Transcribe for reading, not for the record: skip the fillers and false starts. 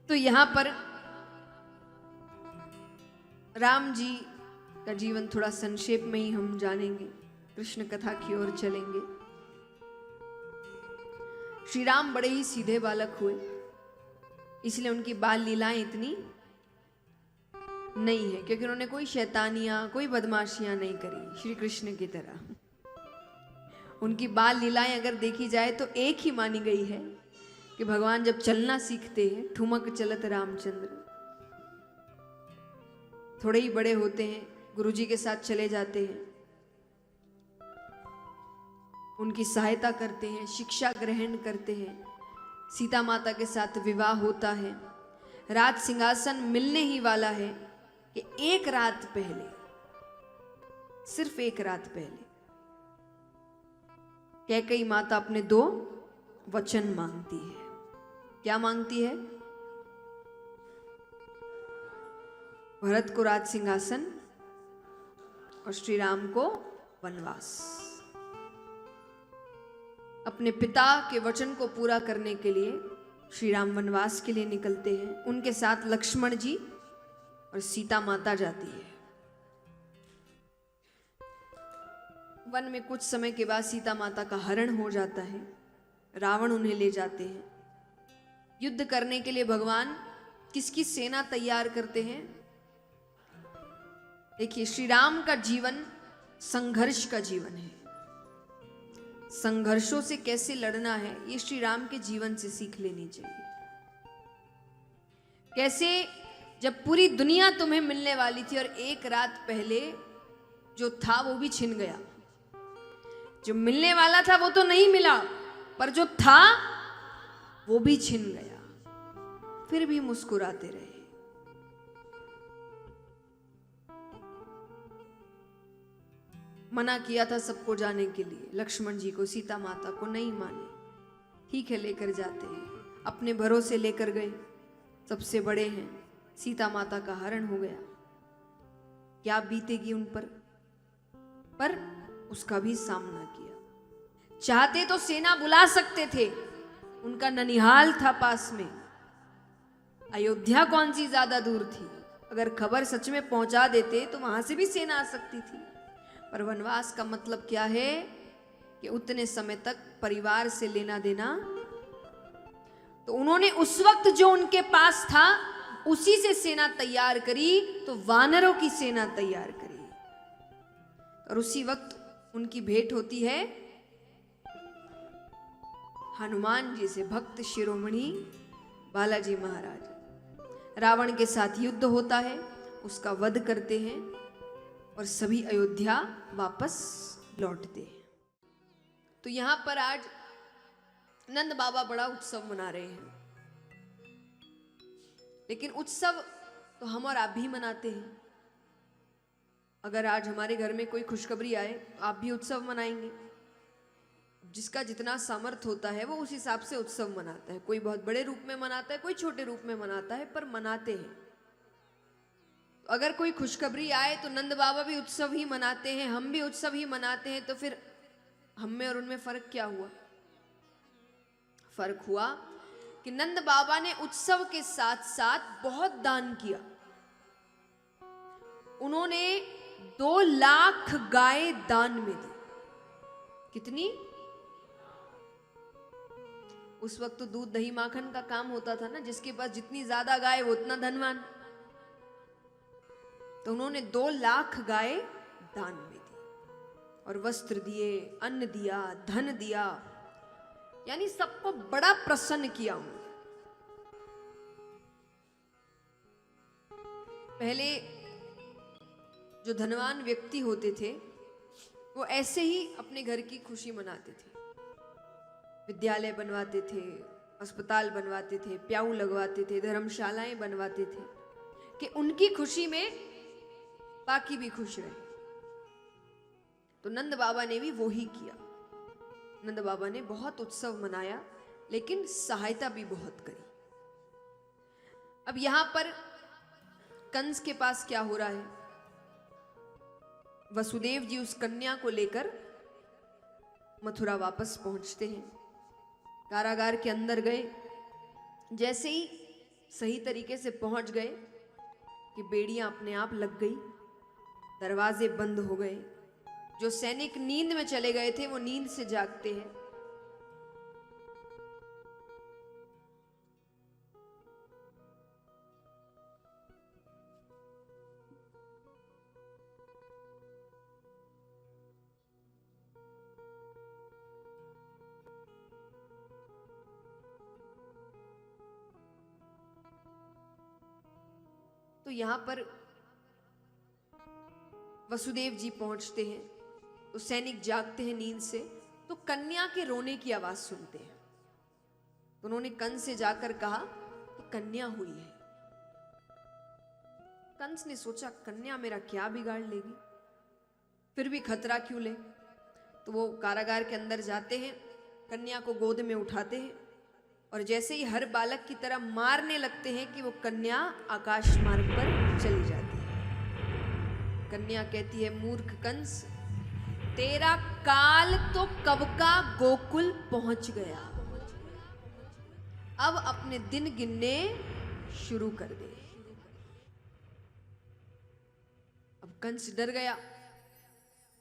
तो यहां पर राम जी का जीवन थोड़ा संक्षेप में ही हम जानेंगे, कृष्ण कथा की ओर चलेंगे। श्री राम बड़े ही सीधे बालक हुए, इसलिए उनकी बाल लीलाएं इतनी नहीं है, क्योंकि उन्होंने कोई शैतानियां कोई बदमाशियां नहीं करी श्री कृष्ण की तरह। उनकी बाल लीलाएं अगर देखी जाए तो एक ही मानी गई है कि भगवान जब चलना सीखते हैं, ठुमक चलत रामचंद्र, थोड़े ही बड़े होते हैं, गुरुजी के साथ चले जाते हैं, उनकी सहायता करते हैं, शिक्षा ग्रहण करते हैं, सीता माता के साथ विवाह होता है, राज सिंहासन मिलने ही वाला है कि एक रात पहले, सिर्फ एक रात पहले कैकेयी माता अपने दो वचन मांगती है। क्या मांगती है? भरत को राज सिंहासन और श्री राम को वनवास। अपने पिता के वचन को पूरा करने के लिए श्री राम वनवास के लिए निकलते हैं। उनके साथ लक्ष्मण जी और सीता माता जाती है। वन में कुछ समय के बाद सीता माता का हरण हो जाता है, रावण उन्हें ले जाते हैं। युद्ध करने के लिए भगवान किसकी सेना तैयार करते हैं? देखिए, श्री राम का जीवन संघर्ष का जीवन है। संघर्षों से कैसे लड़ना है, ये श्री राम के जीवन से सीख लेनी चाहिए। कैसे जब पूरी दुनिया तुम्हें मिलने वाली थी और एक रात पहले जो था वो भी छिन गया, जो मिलने वाला था वो तो नहीं मिला, पर जो था वो भी छिन गया, फिर भी मुस्कुराते रहे। मना किया था सबको जाने के लिए, लक्ष्मण जी को, सीता माता को, नहीं माने। ठीक है, लेकर जाते हैं, अपने भरोसे लेकर गए, सबसे बड़े हैं, सीता माता का हरण हो गया। क्या बीतेगी उन पर उसका भी सामना किया। चाहते तो सेना बुला सकते थे, उनका ननिहाल था पास में, अयोध्या कौन सी ज्यादा दूर थी। अगर खबर सच में पहुंचा देते तो वहां से भी सेना आ सकती थी। पर वनवास का मतलब क्या है कि उतने समय तक परिवार से लेना देना, तो उन्होंने उस वक्त जो उनके पास था उसी से सेना तैयार करी, तो वानरों की सेना तैयार करी। और उसी वक्त उनकी भेंट होती है हनुमान जी से, भक्त शिरोमणि बालाजी महाराज। रावण के साथ युद्ध होता है, उसका वध करते हैं और सभी अयोध्या वापस लौटते हैं। तो यहां पर आज नंद बाबा बड़ा उत्सव मना रहे हैं, लेकिन उत्सव तो हम और आप भी मनाते हैं। अगर आज हमारे घर में कोई खुशखबरी आए तो आप भी उत्सव मनाएंगे। जिसका जितना सामर्थ्य होता है वो उस हिसाब से उत्सव मनाता है। कोई बहुत बड़े रूप में मनाता है, कोई छोटे रूप में मनाता है, पर मनाते हैं। अगर कोई खुशखबरी आए तो नंद बाबा भी उत्सव ही मनाते हैं, हम भी उत्सव ही मनाते हैं, तो फिर हम में और उनमें फर्क क्या हुआ? फर्क हुआ कि नंद बाबा ने उत्सव के साथ साथ बहुत दान किया। उन्होंने 2 लाख गाय दान में दी। कितनी? उस वक्त तो दूध दही माखन का काम होता था ना, जिसके पास जितनी ज्यादा गाय वो उतना धनवान। तो उन्होंने 2 लाख गाय दान में दी और वस्त्र दिए, अन्न दिया, धन दिया, यानी सबको बड़ा प्रसन्न किया उन्होंने। पहले जो धनवान व्यक्ति होते थे वो ऐसे ही अपने घर की खुशी मनाते थे। विद्यालय बनवाते थे, अस्पताल बनवाते थे, प्याऊ लगवाते थे, धर्मशालाएं बनवाते थे कि उनकी खुशी में बाकी भी खुश रहे। तो नंद बाबा ने भी वो ही किया। नंद बाबा ने बहुत उत्सव मनाया, लेकिन सहायता भी बहुत करी। अब यहां पर कंस के पास क्या हो रहा है? वसुदेव जी उस कन्या को लेकर मथुरा वापस पहुंचते हैं। कारागार के अंदर गए, जैसे ही सही तरीके से पहुंच गए कि बेड़ियां अपने आप लग गई, दरवाजे बंद हो गए। जो सैनिक नींद में चले गए थे वो नींद से जागते हैं। तो यहां पर वसुदेव जी पहुंचते हैं, तो सैनिक जागते हैं नींद से, तो कन्या के रोने की आवाज सुनते हैं। तो उन्होंने कंस से जाकर कहा कि कन्या हुई है। कंस ने सोचा कन्या मेरा क्या बिगाड़ लेगी, फिर भी खतरा क्यों ले। तो वो कारागार के अंदर जाते हैं, कन्या को गोद में उठाते हैं और जैसे ही हर बालक की तरह मारने लगते हैं कि वो कन्या आकाश मार्ग पर चली जाती है। कन्या कहती है, मूर्ख कंस, तेरा काल तो कब का गोकुल पहुंच गया, अब अपने दिन गिनने शुरू कर दे। अब कंस डर गया।